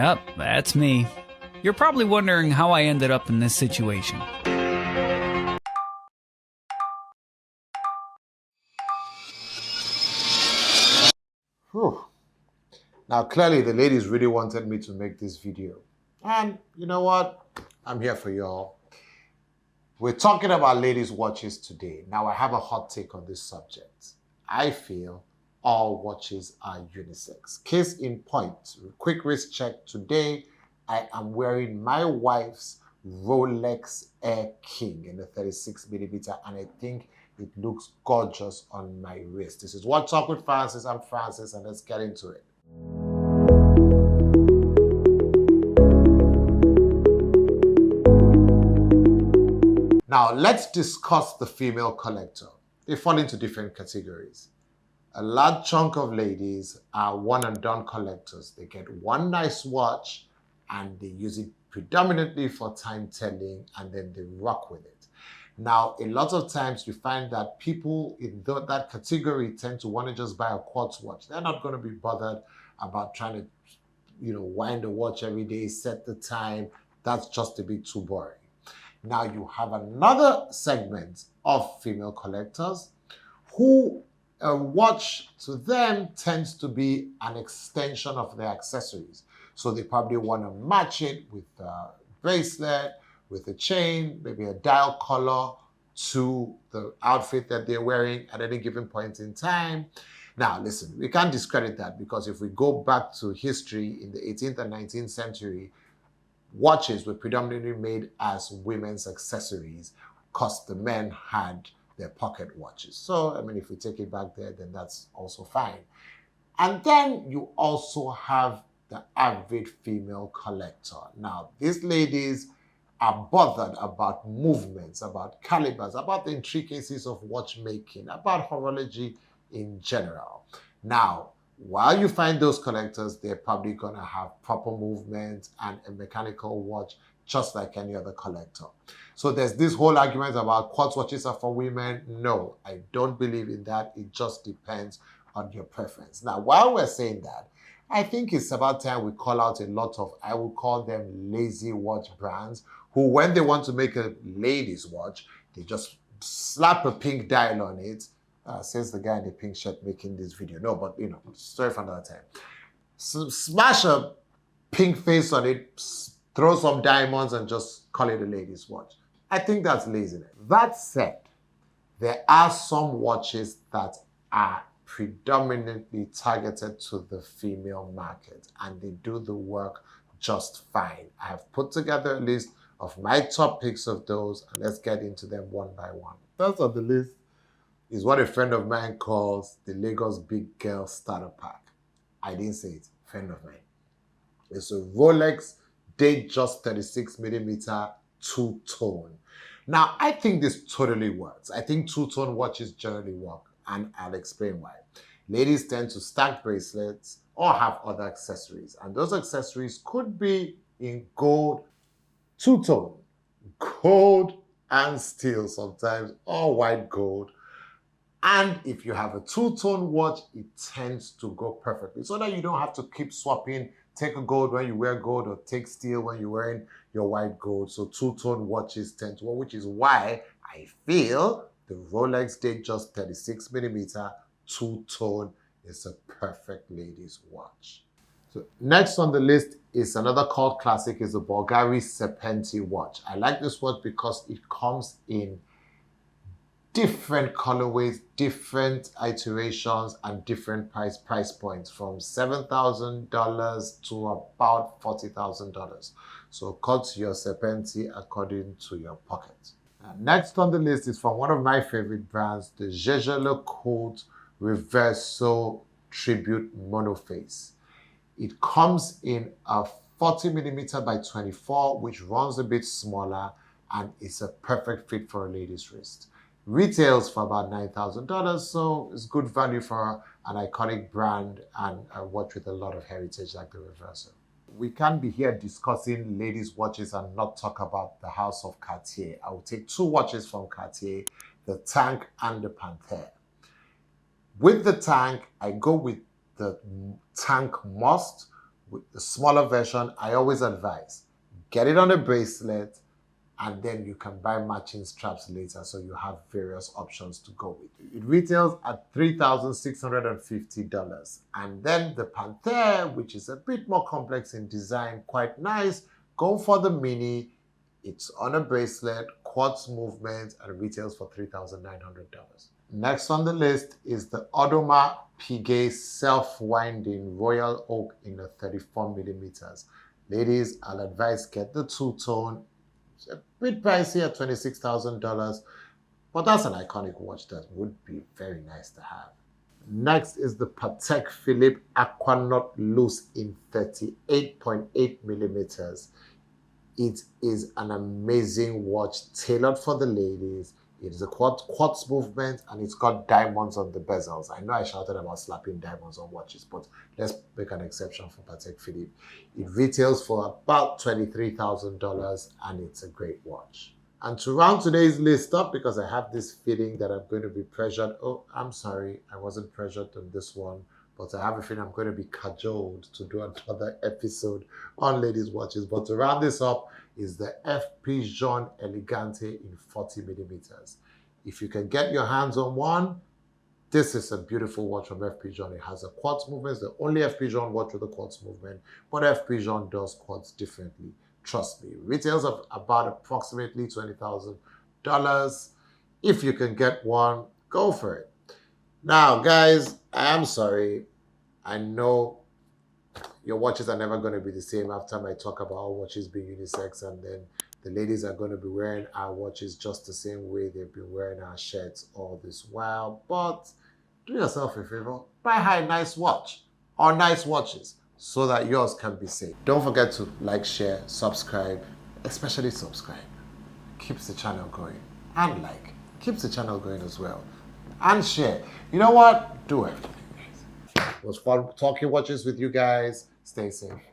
Yep, that's me. You're probably wondering how I ended up in this situation. Whew. Now, clearly, the ladies really wanted me to make this video. And you know what? I'm here for y'all. We're talking about ladies' watches today. Now, I have a hot take on this subject. I feel all watches are unisex. Case in point, quick wrist check. Today, I am wearing my wife's Rolex Air King in the 36mm, and I think it looks gorgeous on my wrist. This is What's Up with Francis. I'm Francis, and let's get into it. Now, let's discuss the female collector. They fall into different categories. A large chunk of ladies are one-and-done collectors. They get one nice watch and they use it predominantly for time telling, and then they rock with it. Now, a lot of times you find that people in that category tend to want to just buy a quartz watch. They're not going to be bothered about trying to, wind the watch every day, set the time. That's just a bit too boring. Now you have another segment of female collectors who a watch to them tends to be an extension of their accessories. So they probably want to match it with a bracelet, with a chain, maybe a dial collar to the outfit that they're wearing at any given point in time. Now, listen, we can't discredit that, because if we go back to history in the 18th and 19th century, watches were predominantly made as women's accessories because the men had their pocket watches. So, if we take it back there, then that's also fine. And then you also have the average female collector. Now, these ladies are bothered about movements, about calibers, about the intricacies of watchmaking, about horology in general. Now, while you find those collectors, they're probably going to have proper movement and a mechanical watch just like any other collector. So there's this whole argument about quartz watches are for women. No, I don't believe in that. It just depends on your preference. Now, while we're saying that, I think it's about time we call out a lot of, I would call them lazy watch brands, who when they want to make a ladies watch, they just slap a pink dial on it. Says the guy in the pink shirt making this video. No, but story for another time. So smash a pink face on it, throw some diamonds, and just call it a ladies' watch. I think that's laziness. That said, there are some watches that are predominantly targeted to the female market, and they do the work just fine. I have put together a list of my top picks of those, and let's get into them one by one. First on the list is what a friend of mine calls the Lagos Big Girl Starter Pack. I didn't say it, friend of mine. It's a Rolex Datejust 36mm two-tone. Now, I think this totally works. I think two-tone watches generally work, and I'll explain why. Ladies tend to stack bracelets or have other accessories, and those accessories could be in gold, two-tone, gold and steel sometimes, or white gold. And if you have a two-tone watch, it tends to go perfectly, so that you don't have to keep swapping, take a gold when you wear gold or take steel when you're wearing your white gold. So two-tone watches tend to work, which is why I feel the Rolex Datejust 36mm two-tone is a perfect ladies' watch. So next on the list is another cult classic, is the Bulgari Serpenti watch. I like this watch because it comes in different colorways, different iterations, and different price points, from $7,000 to about $40,000. So cut your Serpenti according to your pocket. Next on the list is from one of my favorite brands, the Jaeger LeCoultre Reverso Tribute Monoface. It comes in a 40mm by 24, which runs a bit smaller, and it's a perfect fit for a lady's wrist. Retails for about $9,000, so it's good value for an iconic brand and a watch with a lot of heritage like the Reverso. We can't be here discussing ladies' watches and not talk about the house of Cartier. I will take two watches from Cartier, the Tank and the Panthère. With the Tank, I go with the Tank Must, With the smaller version, I always advise, get it on a bracelet, and then you can buy matching straps later, so you have various options to go with. It retails at $3,650. And then the Panthère, which is a bit more complex in design, quite nice, go for the mini. It's on a bracelet, quartz movement, and retails for $3,900. Next on the list is the Audemars Piguet self-winding Royal Oak in a 34 millimeters. Ladies, I'll advise get the two-tone. It's a bit pricey at $26,000, but that's an iconic watch that would be very nice to have. Next is the Patek Philippe Aquanaut Loose in 38.8 millimeters. It is an amazing watch tailored for the ladies. It is a quartz movement, and it's got diamonds on the bezels. I know I shouted about slapping diamonds on watches, but let's make an exception for Patek Philippe. It retails for about $23,000, and it's a great watch. And to round today's list up, because I have this feeling that I'm going to be pressured. Oh, I'm sorry, I wasn't pressured on this one, but I have a feeling I'm going to be cajoled to do another episode on ladies' watches. But to round this up is the F. Pigeon Elegante in 40 millimeters. If you can get your hands on one, this is a beautiful watch from F. Pigeon. It has a quartz movement. It's the only F. Pigeon watch with a quartz movement, but F. Pigeon does quartz differently. Trust me. Retails of about approximately $20,000. If you can get one, go for it. Now, guys, I am sorry. I know your watches are never going to be the same after I talk about our watches being unisex, and then the ladies are going to be wearing our watches just the same way they've been wearing our shirts all this while. But do yourself a favor, buy a nice watch or nice watches so that yours can be safe. Don't forget to like, share, subscribe, especially subscribe. Keeps the channel going. And like, keeps the channel going as well. And share. You know what? Do everything, guys. It was fun talking watches with you guys. Stay safe.